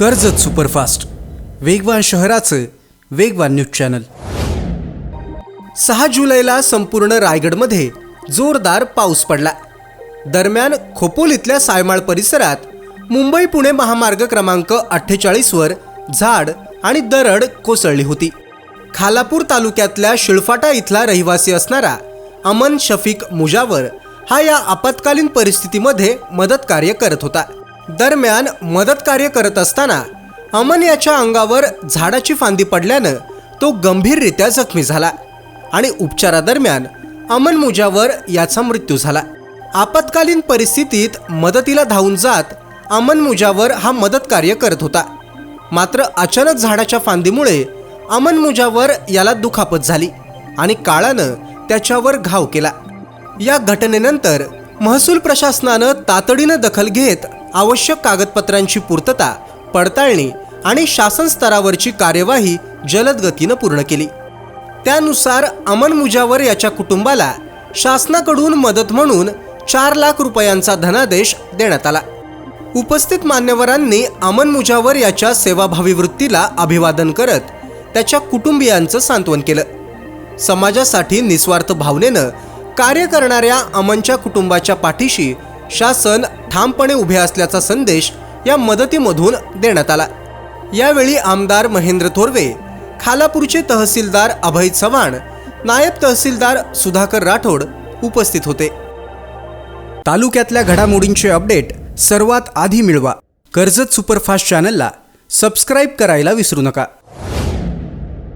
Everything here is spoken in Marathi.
कर्जत सुपरफास्ट, वेगवान शहराचं वेगवान न्यूज चॅनल। 6 जुलैला संपूर्ण रायगडमध्ये जोरदार पाऊस पडला। दरम्यान खोपोलीतल्या सायमाळ परिसरात मुंबई पुणे महामार्ग क्रमांक 48 वर झाड आणि दरड कोसळली होती। खालापूर तालुक्यातल्या शिळफाटा इथला रहिवासी असणारा अमन शफीक मुजावर हा या आपत्कालीन परिस्थितीमध्ये मदत कार्य करत होता। दरम्यान मदत कार्य करत असताना अमन याच्या अंगावर झाडाची फांदी पडल्यानं तो गंभीररित्या जखमी झाला आणि उपचारादरम्यान अमन मुजावर याचा मृत्यू झाला। आपत्कालीन परिस्थितीत मदतीला धावून जात अमन मुजावर हा मदत कार्य करत होता। मात्र अचानक झाडाच्या फांदीमुळे अमन मुजावर याला दुखापत झाली आणि काळानं त्याच्यावर घाव केला। या घटनेनंतर महसूल प्रशासनानं तातडीनं दखल घेत आवश्यक कागदपत्रांची पूर्तता, पडताळणी आणि शासन स्तरावरची कार्यवाही जलद गतीनं पूर्ण केली। त्यानुसार अमन मुजावर याच्या कुटुंबाला शासनाकडून मदत म्हणून 4 लाख रुपयांचा धनादेश देण्यात आला। उपस्थित मान्यवरांनी अमन मुजावर याच्या सेवाभावी वृत्तीला अभिवादन करत त्याच्या कुटुंबियांचं सांत्वन केलं। समाजासाठी निस्वार्थ भावनेनं कार्य करणाऱ्या अमनच्या कुटुंबाच्या पाठीशी शासन ठामपणे उभे असल्याचा संदेश या मदतीमधून देण्यात आला। यावेळी आमदार महेंद्र थोरवे, खालापूरचे तहसीलदार अभय चव्हाण, नायब तहसीलदार सुधाकर राठोड उपस्थित होते। तालुक्यातल्या घडामोडींचे अपडेट सर्वात आधी मिळवा। कर्जत सुपरफास्ट चॅनलला सबस्क्राइब करायला विसरू नका।